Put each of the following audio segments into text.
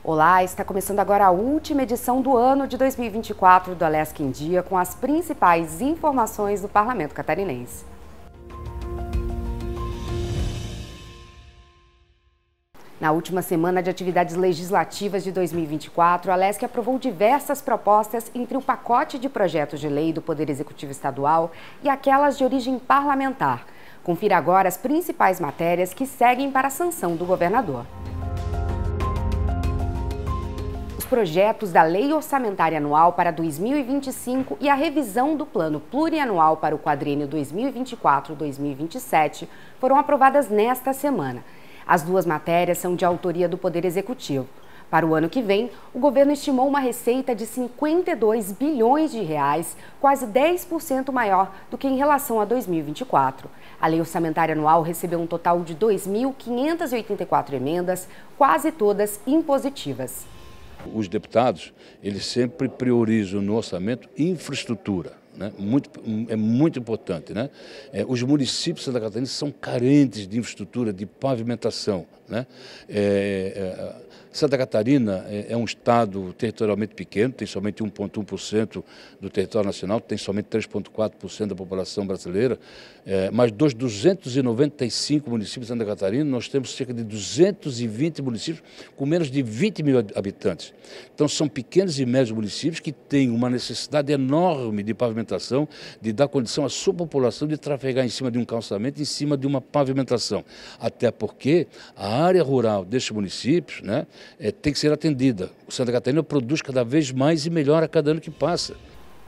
Olá, está começando agora a última edição do ano de 2024 do Alesc em Dia, com as principais informações do Parlamento Catarinense. Na última semana de atividades legislativas de 2024, o Alesc aprovou diversas propostas entre o pacote de projetos de lei do Poder Executivo Estadual e aquelas de origem parlamentar. Confira agora as principais matérias que seguem para a sanção do governador. Os projetos da Lei Orçamentária Anual para 2025 e a revisão do Plano Plurianual para o quadriênio 2024-2027 foram aprovadas nesta semana. As duas matérias são de autoria do Poder Executivo. Para o ano que vem, o governo estimou uma receita de 52 bilhões de reais, quase 10% maior do que em relação a 2024. A Lei Orçamentária Anual recebeu um total de 2.584 emendas, quase todas impositivas. Os deputados, eles sempre priorizam no orçamento infraestrutura, né? É muito importante, né? Os municípios de Santa Catarina são carentes de infraestrutura, de pavimentação, né? Santa Catarina é um estado territorialmente pequeno, tem somente 1,1% do território nacional, tem somente 3,4% da população brasileira, mas dos 295 municípios de Santa Catarina, nós temos cerca de 220 municípios com menos de 20 mil habitantes. Então são pequenos e médios municípios que têm uma necessidade enorme de pavimentação, de dar condição à sua população de trafegar em cima de um calçamento, em cima de uma pavimentação. Até porque a área rural destes municípios, né, tem que ser atendida. O Santa Catarina produz cada vez mais e melhor a cada ano que passa.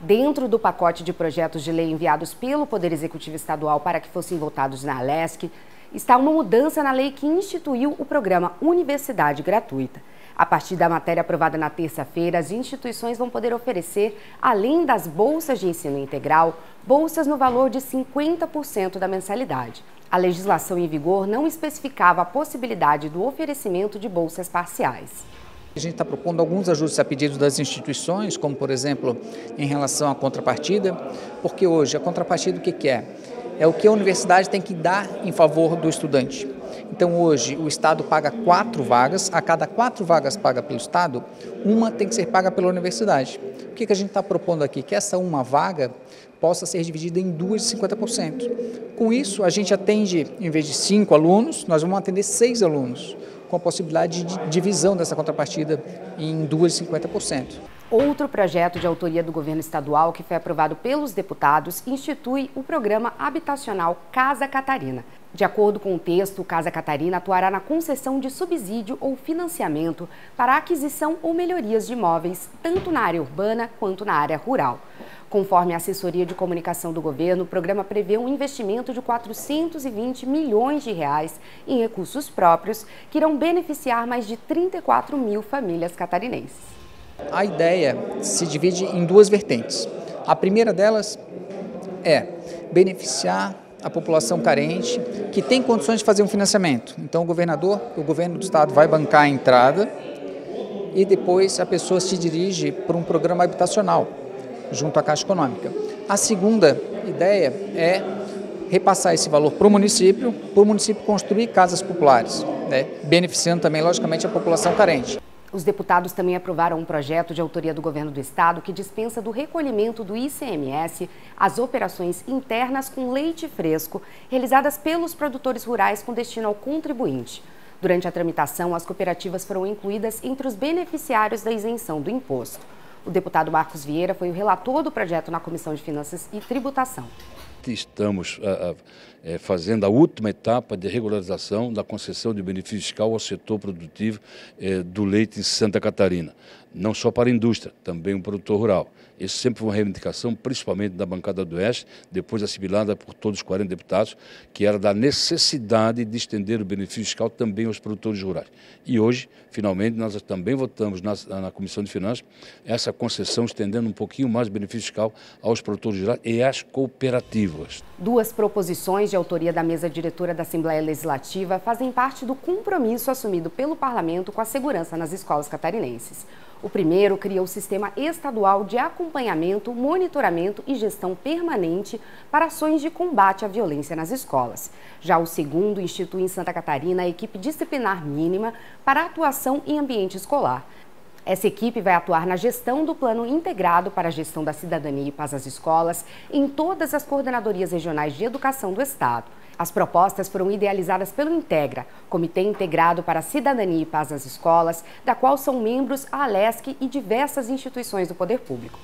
Dentro do pacote de projetos de lei enviados pelo Poder Executivo Estadual para que fossem votados na Alesc, está uma mudança na lei que instituiu o programa Universidade Gratuita. A partir da matéria aprovada na terça-feira, as instituições vão poder oferecer, além das bolsas de ensino integral, bolsas no valor de 50% da mensalidade. A legislação em vigor não especificava a possibilidade do oferecimento de bolsas parciais. A gente está propondo alguns ajustes a pedido das instituições, como por exemplo, em relação à contrapartida, porque hoje a contrapartida o que é? É o que a universidade tem que dar em favor do estudante. Então hoje o Estado paga 4 vagas, a cada 4 vagas paga pelo Estado, uma tem que ser paga pela universidade. O que a gente está propondo aqui? Que essa uma vaga possa ser dividida em duas de 50%. Com isso, a gente atende, em vez de 5 alunos, nós vamos atender 6 alunos, com a possibilidade de divisão dessa contrapartida em duas de 50%. Outro projeto de autoria do governo estadual que foi aprovado pelos deputados institui o programa habitacional Casa Catarina. De acordo com o texto, o Casa Catarina atuará na concessão de subsídio ou financiamento para aquisição ou melhorias de imóveis, tanto na área urbana quanto na área rural. Conforme a assessoria de comunicação do governo, o programa prevê um investimento de 420 milhões de reais em recursos próprios que irão beneficiar mais de 34 mil famílias catarinenses. A ideia se divide em duas vertentes. A primeira delas é beneficiar a população carente que tem condições de fazer um financiamento. Então o governo do estado vai bancar a entrada e depois a pessoa se dirige para um programa habitacional junto à Caixa Econômica. A segunda ideia é repassar esse valor para o município construir casas populares, né, beneficiando também, logicamente, a população carente. Os deputados também aprovaram um projeto de autoria do governo do estado que dispensa do recolhimento do ICMS as operações internas com leite fresco realizadas pelos produtores rurais com destino ao contribuinte. Durante a tramitação, as cooperativas foram incluídas entre os beneficiários da isenção do imposto. O deputado Marcos Vieira foi o relator do projeto na Comissão de Finanças e Tributação. Estamos fazendo a última etapa de regularização da concessão de benefício fiscal ao setor produtivo do leite em Santa Catarina. Não só para a indústria, também o produtor rural. Isso sempre foi uma reivindicação, principalmente da bancada do Oeste, depois assimilada por todos os 40 deputados, que era da necessidade de estender o benefício fiscal também aos produtores rurais. E hoje, finalmente, nós também votamos na Comissão de Finanças essa concessão, estendendo um pouquinho mais o benefício fiscal aos produtores rurais e às cooperativas. Duas proposições de autoria da mesa diretora da Assembleia Legislativa fazem parte do compromisso assumido pelo Parlamento com a segurança nas escolas catarinenses. O primeiro cria o Sistema Estadual de Acompanhamento, Monitoramento e Gestão Permanente para ações de combate à violência nas escolas. Já o segundo institui em Santa Catarina a equipe disciplinar mínima para atuação em ambiente escolar. Essa equipe vai atuar na gestão do Plano Integrado para a Gestão da Cidadania e Paz às Escolas em todas as coordenadorias regionais de educação do Estado. As propostas foram idealizadas pelo Integra, Comitê Integrado para a Cidadania e Paz nas Escolas, da qual são membros a Alesc e diversas instituições do poder público.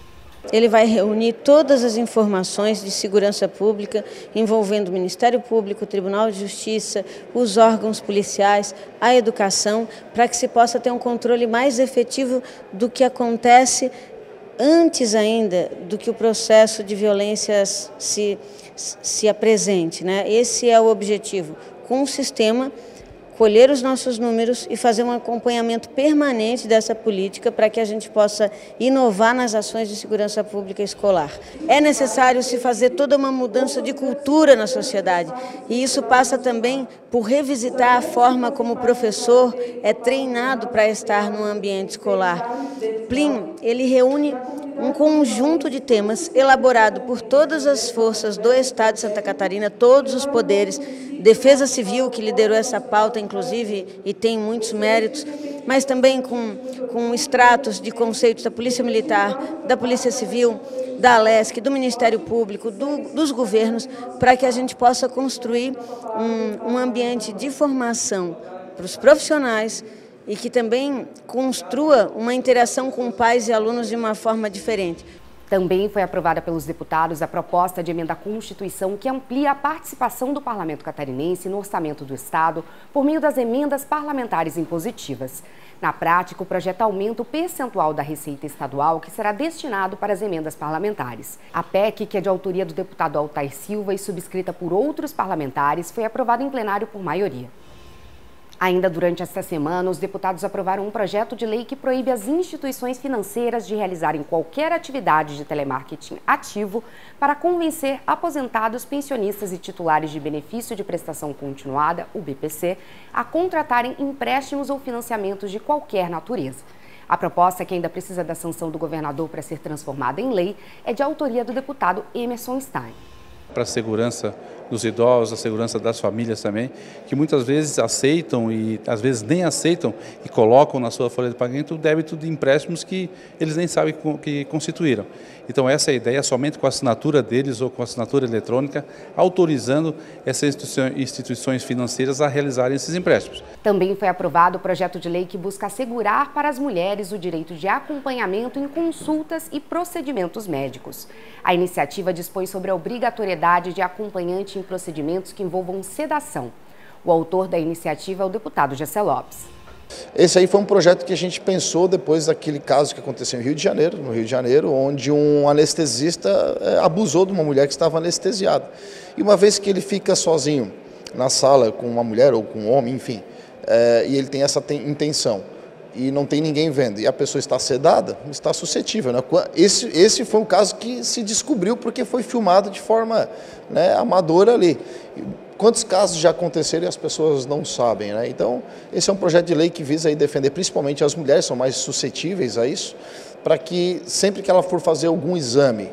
Ele vai reunir todas as informações de segurança pública envolvendo o Ministério Público, o Tribunal de Justiça, os órgãos policiais, a educação, para que se possa ter um controle mais efetivo do que acontece antes ainda do que o processo de violência se apresente, né? Esse é o objetivo, com o sistema, colher os nossos números e fazer um acompanhamento permanente dessa política para que a gente possa inovar nas ações de segurança pública escolar. É necessário se fazer toda uma mudança de cultura na sociedade e isso passa também por revisitar a forma como o professor é treinado para estar no ambiente escolar. Plim, ele reúne um conjunto de temas elaborado por todas as forças do Estado de Santa Catarina, todos os poderes, Defesa Civil, que liderou essa pauta, inclusive, e tem muitos méritos, mas também com extratos de conceitos da Polícia Militar, da Polícia Civil, da Alesc, do Ministério Público, dos governos, para que a gente possa construir um ambiente de formação para os profissionais e que também construa uma interação com pais e alunos de uma forma diferente. Também foi aprovada pelos deputados a proposta de emenda à Constituição que amplia a participação do Parlamento catarinense no orçamento do Estado por meio das emendas parlamentares impositivas. Na prática, o projeto aumenta o percentual da receita estadual que será destinado para as emendas parlamentares. A PEC, que é de autoria do deputado Altair Silva e subscrita por outros parlamentares, foi aprovada em plenário por maioria. Ainda durante esta semana, os deputados aprovaram um projeto de lei que proíbe as instituições financeiras de realizarem qualquer atividade de telemarketing ativo para convencer aposentados, pensionistas e titulares de benefício de prestação continuada, o BPC, a contratarem empréstimos ou financiamentos de qualquer natureza. A proposta, que ainda precisa da sanção do governador para ser transformada em lei, é de autoria do deputado Emerson Stein. Para a segurança dos idosos, a segurança das famílias também, que muitas vezes aceitam e às vezes nem aceitam e colocam na sua folha de pagamento o débito de empréstimos que eles nem sabem que constituíram. Então essa é a ideia, somente com a assinatura deles ou com a assinatura eletrônica, autorizando essas instituições financeiras a realizarem esses empréstimos. Também foi aprovado o projeto de lei que busca assegurar para as mulheres o direito de acompanhamento em consultas e procedimentos médicos. A iniciativa dispõe sobre a obrigatoriedade de acompanhante em procedimentos que envolvam sedação. O autor da iniciativa é o deputado Gessé Lopes. Esse aí foi um projeto que a gente pensou depois daquele caso que aconteceu no Rio de Janeiro, onde um anestesista abusou de uma mulher que estava anestesiada. E uma vez que ele fica sozinho na sala com uma mulher ou com um homem, enfim, e ele tem essa intenção, e não tem ninguém vendo, e a pessoa está sedada, está suscetível, né? Esse foi um caso que se descobriu porque foi filmado de forma, né, amadora ali. Quantos casos já aconteceram e as pessoas não sabem, né? Então, esse é um projeto de lei que visa aí defender principalmente as mulheres, são mais suscetíveis a isso, para que sempre que ela for fazer algum exame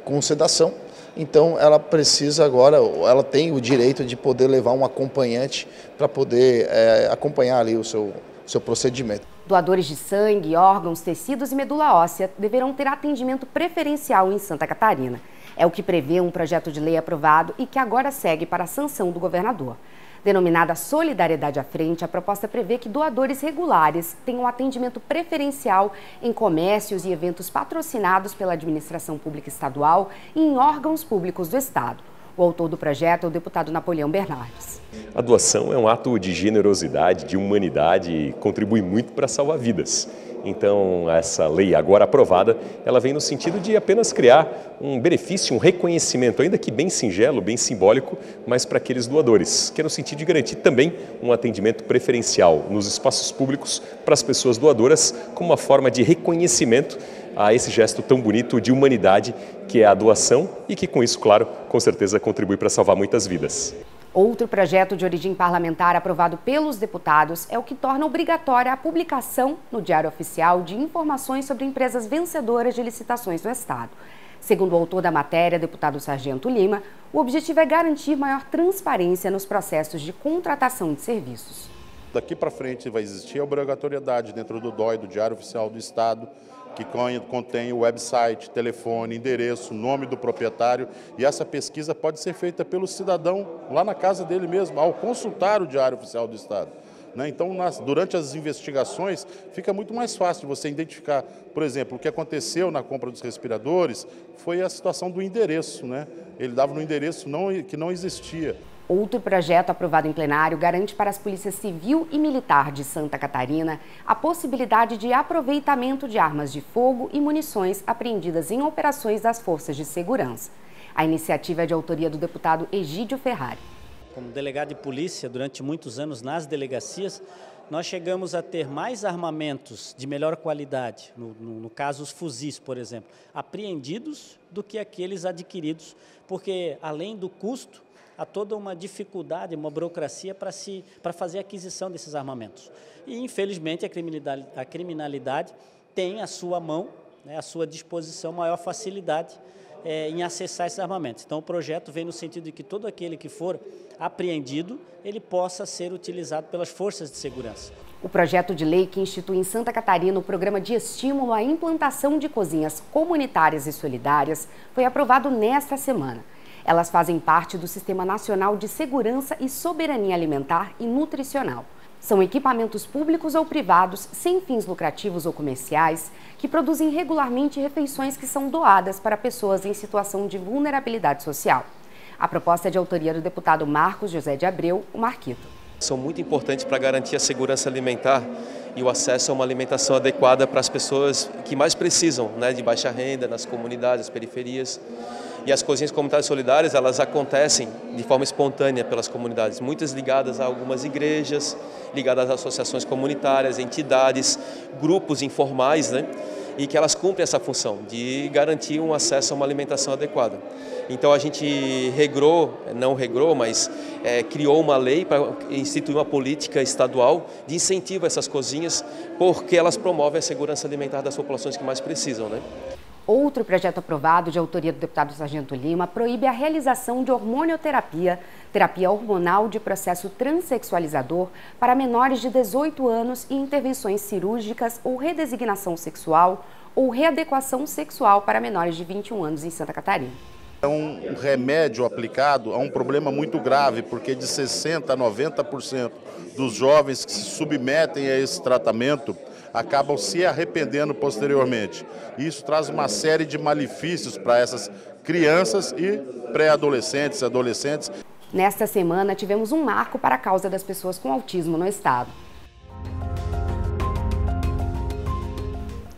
com sedação, então ela precisa agora, ela tem o direito de poder levar um acompanhante para poder acompanhar ali o seu procedimento. Doadores de sangue, órgãos, tecidos e medula óssea deverão ter atendimento preferencial em Santa Catarina. É o que prevê um projeto de lei aprovado e que agora segue para a sanção do governador. Denominada Solidariedade à Frente, a proposta prevê que doadores regulares tenham atendimento preferencial em comércios e eventos patrocinados pela administração pública estadual e em órgãos públicos do Estado. O autor do projeto é o deputado Napoleão Bernardes. A doação é um ato de generosidade, de humanidade e contribui muito para salvar vidas. Então, essa lei agora aprovada, ela vem no sentido de apenas criar um benefício, um reconhecimento, ainda que bem singelo, bem simbólico, mas para aqueles doadores, que é no sentido de garantir também um atendimento preferencial nos espaços públicos para as pessoas doadoras, como uma forma de reconhecimento a esse gesto tão bonito de humanidade que é a doação e que com isso, claro, com certeza contribui para salvar muitas vidas. Outro projeto de origem parlamentar aprovado pelos deputados é o que torna obrigatória a publicação no Diário Oficial de informações sobre empresas vencedoras de licitações no Estado. Segundo o autor da matéria, deputado Sargento Lima, o objetivo é garantir maior transparência nos processos de contratação de serviços. Daqui para frente vai existir a obrigatoriedade dentro do DOI, do Diário Oficial do Estado, que contém o website, telefone, endereço, nome do proprietário, e essa pesquisa pode ser feita pelo cidadão lá na casa dele mesmo, ao consultar o Diário Oficial do Estado. Então, durante as investigações, fica muito mais fácil você identificar, por exemplo, o que aconteceu na compra dos respiradores foi a situação do endereço, né? Ele dava no endereço que não existia. Outro projeto aprovado em plenário garante para as polícias civil e militar de Santa Catarina a possibilidade de aproveitamento de armas de fogo e munições apreendidas em operações das forças de segurança. A iniciativa é de autoria do deputado Egídio Ferrari. Como delegado de polícia, durante muitos anos nas delegacias, nós chegamos a ter mais armamentos de melhor qualidade, no caso os fuzis, por exemplo, apreendidos do que aqueles adquiridos, porque além do custo, há toda uma dificuldade, uma burocracia para fazer a aquisição desses armamentos. E, infelizmente, a criminalidade tem à sua mão, à sua disposição, maior facilidade em acessar esses armamentos. Então, o projeto vem no sentido de que todo aquele que for apreendido, ele possa ser utilizado pelas forças de segurança. O projeto de lei que institui em Santa Catarina o programa de estímulo à implantação de cozinhas comunitárias e solidárias foi aprovado nesta semana. Elas fazem parte do Sistema Nacional de Segurança e Soberania Alimentar e Nutricional. São equipamentos públicos ou privados, sem fins lucrativos ou comerciais, que produzem regularmente refeições que são doadas para pessoas em situação de vulnerabilidade social. A proposta é de autoria do deputado Marcos José de Abreu, o Marquito. São muito importantes para garantir a segurança alimentar e o acesso a uma alimentação adequada para as pessoas que mais precisam, de baixa renda, nas comunidades, nas periferias. E as cozinhas comunitárias solidárias, elas acontecem de forma espontânea pelas comunidades, muitas ligadas a algumas igrejas, ligadas a associações comunitárias, entidades, grupos informais, e que elas cumprem essa função de garantir um acesso a uma alimentação adequada. Então a gente criou uma lei para instituir uma política estadual de incentivo a essas cozinhas, porque elas promovem a segurança alimentar das populações que mais precisam, Outro projeto aprovado, de autoria do deputado Sargento Lima, proíbe a realização de hormonioterapia, terapia hormonal de processo transexualizador para menores de 18 anos e intervenções cirúrgicas ou redesignação sexual ou readequação sexual para menores de 21 anos em Santa Catarina. É um remédio aplicado a um problema muito grave, porque de 60% a 90% dos jovens que se submetem a esse tratamento acabam se arrependendo posteriormente. Isso traz uma série de malefícios para essas crianças e pré-adolescentes, adolescentes. Nesta semana, tivemos um marco para a causa das pessoas com autismo no Estado.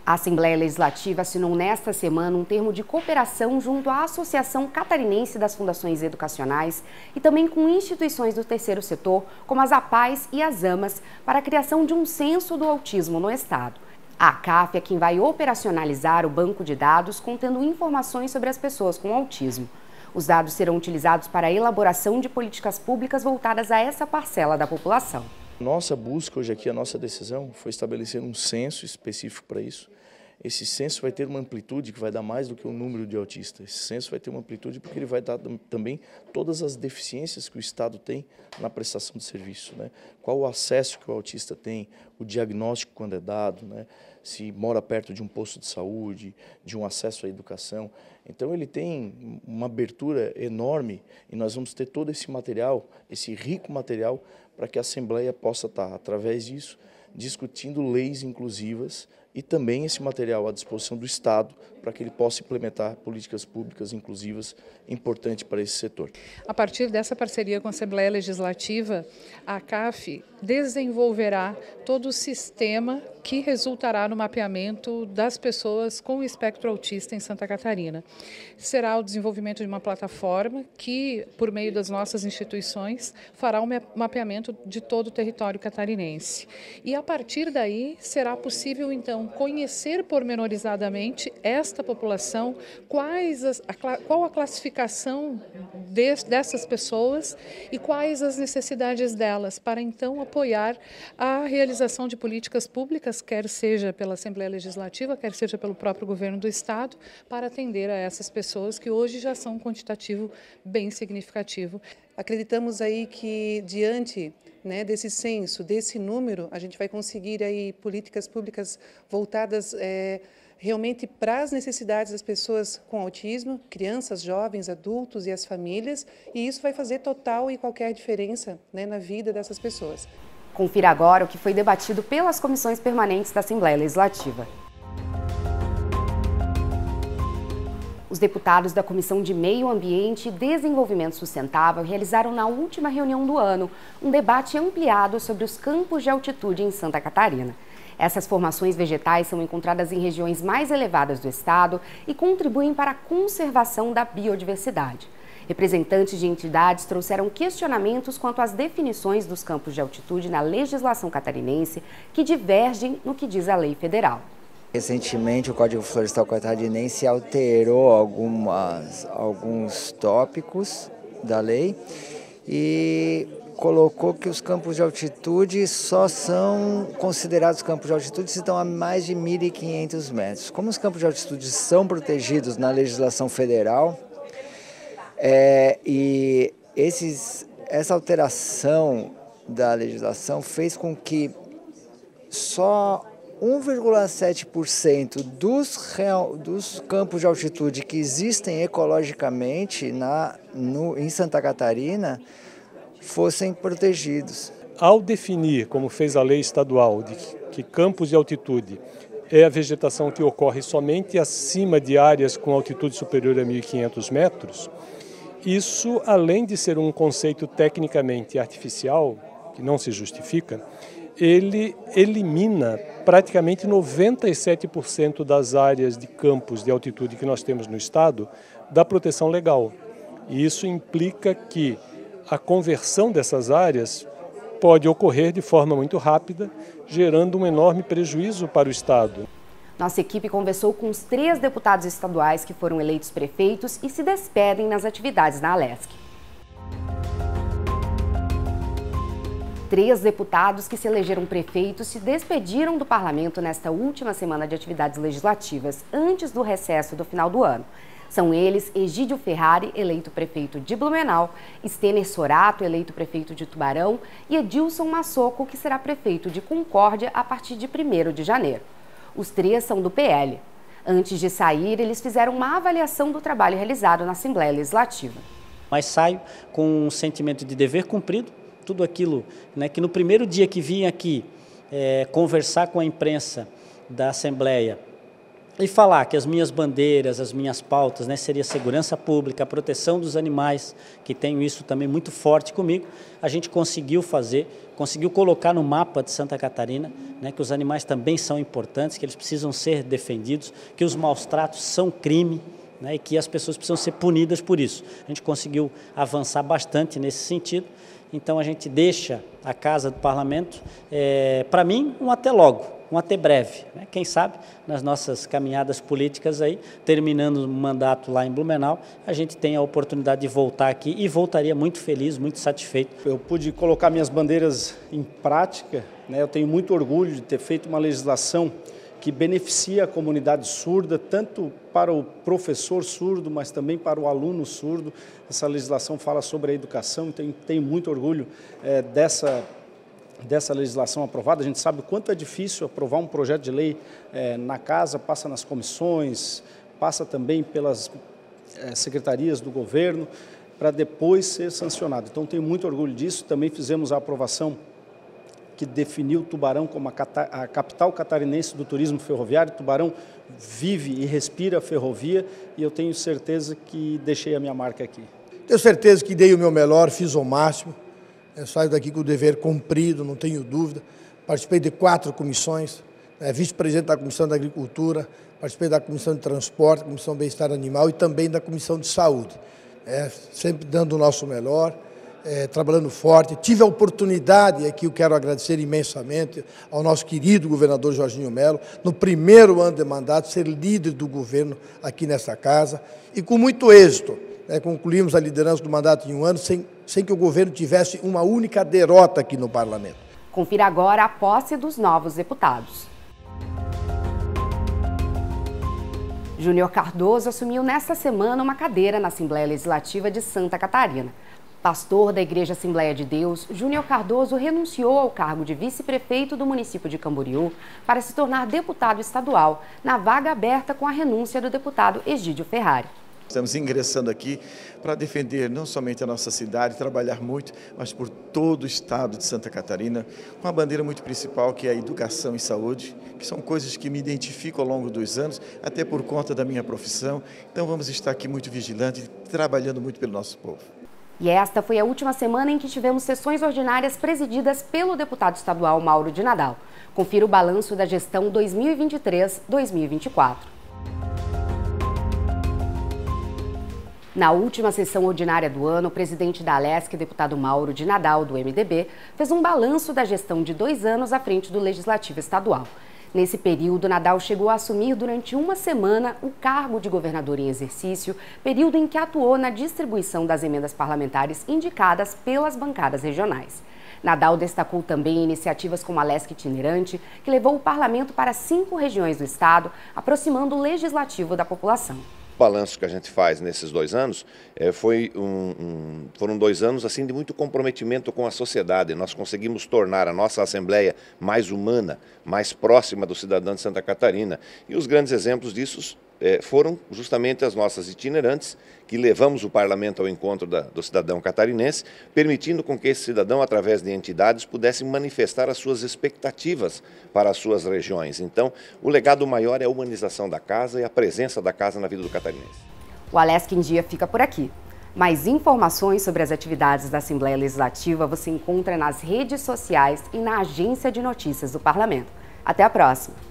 A Assembleia Legislativa assinou nesta semana um termo de cooperação junto à Associação Catarinense das Fundações Educacionais e também com instituições do terceiro setor, como as APAES e as AMAS, para a criação de um censo do autismo no Estado. A ACAF é quem vai operacionalizar o banco de dados contendo informações sobre as pessoas com autismo. Os dados serão utilizados para a elaboração de políticas públicas voltadas a essa parcela da população. Nossa busca hoje aqui, a nossa decisão foi estabelecer um censo específico para isso. Esse censo vai ter uma amplitude que vai dar mais do que o número de autistas. Esse censo vai ter uma amplitude porque ele vai dar também todas as deficiências que o Estado tem na prestação de serviço, Qual o acesso que o autista tem, o diagnóstico quando é dado, se mora perto de um posto de saúde, de um acesso à educação. Então ele tem uma abertura enorme e nós vamos ter todo esse material, esse rico material, para que a Assembleia possa estar, através disso, discutindo leis inclusivas e também esse material à disposição do Estado para que ele possa implementar políticas públicas inclusivas importantes para esse setor. A partir dessa parceria com a Assembleia Legislativa, a ACAF desenvolverá todo o sistema que resultará no mapeamento das pessoas com espectro autista em Santa Catarina. Será o desenvolvimento de uma plataforma que, por meio das nossas instituições, fará um mapeamento de todo o território catarinense. E a partir daí será possível, então, população, conhecer pormenorizadamente esta população, qual a classificação dessas pessoas e quais as necessidades delas, para então apoiar a realização de políticas públicas, quer seja pela Assembleia Legislativa, quer seja pelo próprio governo do Estado, para atender a essas pessoas que hoje já são um quantitativo bem significativo. Acreditamos aí que diante desse censo, desse número, a gente vai conseguir aí políticas públicas voltadas realmente para as necessidades das pessoas com autismo, crianças, jovens, adultos e as famílias, e isso vai fazer total e qualquer diferença na vida dessas pessoas. Confira agora o que foi debatido pelas comissões permanentes da Assembleia Legislativa. Os deputados da Comissão de Meio Ambiente e Desenvolvimento Sustentável realizaram na última reunião do ano um debate ampliado sobre os campos de altitude em Santa Catarina. Essas formações vegetais são encontradas em regiões mais elevadas do estado e contribuem para a conservação da biodiversidade. Representantes de entidades trouxeram questionamentos quanto às definições dos campos de altitude na legislação catarinense, que divergem no que diz a lei federal. Recentemente, o Código Florestal Catarinense alterou alguns tópicos da lei e colocou que os campos de altitude só são considerados campos de altitude se estão a mais de 1.500 metros. Como os campos de altitude são protegidos na legislação federal, e essa alteração da legislação fez com que só 1,7% dos campos de altitude que existem ecologicamente em Santa Catarina fossem protegidos. Ao definir, como fez a lei estadual, de que campos de altitude é a vegetação que ocorre somente acima de áreas com altitude superior a 1.500 metros, isso, além de ser um conceito tecnicamente artificial, que não se justifica, ele elimina praticamente 97% das áreas de campos de altitude que nós temos no estado da proteção legal. E isso implica que a conversão dessas áreas pode ocorrer de forma muito rápida, gerando um enorme prejuízo para o estado. Nossa equipe conversou com os 3 deputados estaduais que foram eleitos prefeitos e se despedem nas atividades na Alesc. 3 deputados que se elegeram prefeitos se despediram do parlamento nesta última semana de atividades legislativas, antes do recesso do final do ano. São eles Egídio Ferrari, eleito prefeito de Blumenau, Stener Sorato, eleito prefeito de Tubarão, e Edilson Massoco, que será prefeito de Concórdia a partir de 1º de janeiro. Os 3 são do PL. Antes de sair, eles fizeram uma avaliação do trabalho realizado na Assembleia Legislativa. Mas saio com um sentimento de dever cumprido, tudo aquilo que no primeiro dia que vim aqui conversar com a imprensa da Assembleia e falar que as minhas bandeiras, as minhas pautas, seria segurança pública, a proteção dos animais, que tenho isso também muito forte comigo, a gente conseguiu colocar no mapa de Santa Catarina, que os animais também são importantes, que eles precisam ser defendidos, que os maus tratos são crime, e que as pessoas precisam ser punidas por isso. A gente conseguiu avançar bastante nesse sentido. Então a gente deixa a Casa do Parlamento, para mim, um até logo, um até breve. Quem sabe, nas nossas caminhadas políticas aí, terminando o mandato lá em Blumenau, a gente tem a oportunidade de voltar aqui e voltaria muito feliz, muito satisfeito. Eu pude colocar minhas bandeiras em prática, eu tenho muito orgulho de ter feito uma legislação que beneficia a comunidade surda, tanto para o professor surdo, mas também para o aluno surdo. Essa legislação fala sobre a educação, então tenho muito orgulho dessa legislação aprovada. A gente sabe o quanto é difícil aprovar um projeto de lei na casa, passa nas comissões, passa também pelas secretarias do governo, para depois ser sancionado. Então tenho muito orgulho disso. Também fizemos a aprovação que definiu Tubarão como a capital catarinense do turismo ferroviário. Tubarão vive e respira a ferrovia e eu tenho certeza que deixei a minha marca aqui. Tenho certeza que dei o meu melhor, fiz o máximo. Eu saio daqui com o dever cumprido, não tenho dúvida. Participei de 4 comissões, vice-presidente da Comissão da Agricultura, participei da Comissão de Transporte, Comissão de Bem-Estar Animal e também da Comissão de Saúde. Sempre dando o nosso melhor. trabalhando forte. Tive a oportunidade, e aqui eu quero agradecer imensamente ao nosso querido governador Jorginho Melo, no primeiro ano de mandato, ser líder do governo aqui nessa casa, e com muito êxito, concluímos a liderança do mandato em um ano, sem que o governo tivesse uma única derrota aqui no parlamento. Confira agora a posse dos novos deputados. Júnior Cardoso assumiu nesta semana uma cadeira na Assembleia Legislativa de Santa Catarina. Pastor da Igreja Assembleia de Deus, Júnior Cardoso renunciou ao cargo de vice-prefeito do município de Camboriú para se tornar deputado estadual, na vaga aberta com a renúncia do deputado Egídio Ferrari. Estamos ingressando aqui para defender não somente a nossa cidade, trabalhar muito, mas por todo o estado de Santa Catarina, com uma bandeira muito principal que é a educação e saúde, que são coisas que me identifico ao longo dos anos, até por conta da minha profissão. Então vamos estar aqui muito vigilantes, trabalhando muito pelo nosso povo. E esta foi a última semana em que tivemos sessões ordinárias presididas pelo deputado estadual Mauro de Nadal. Confira o balanço da gestão 2023-2024. Na última sessão ordinária do ano, o presidente da Alesc, deputado Mauro de Nadal, do MDB, fez um balanço da gestão de 2 anos à frente do Legislativo Estadual. Nesse período, Nadal chegou a assumir durante uma semana o cargo de governador em exercício, período em que atuou na distribuição das emendas parlamentares indicadas pelas bancadas regionais. Nadal destacou também iniciativas como a Alesc Itinerante, que levou o parlamento para 5 regiões do estado, aproximando o legislativo da população. O balanço que a gente faz nesses 2 anos foram 2 anos assim de muito comprometimento com a sociedade. Nós conseguimos tornar a nossa Assembleia mais humana, mais próxima do cidadão de Santa Catarina. E os grandes exemplos disso foram justamente as nossas itinerantes, que levamos o parlamento ao encontro do cidadão catarinense, permitindo com que esse cidadão, através de entidades, pudesse manifestar as suas expectativas para as suas regiões. Então, o legado maior é a humanização da casa e a presença da casa na vida do catarinense. O Alesc em Dia fica por aqui. Mais informações sobre as atividades da Assembleia Legislativa você encontra nas redes sociais e na Agência de Notícias do Parlamento. Até a próxima!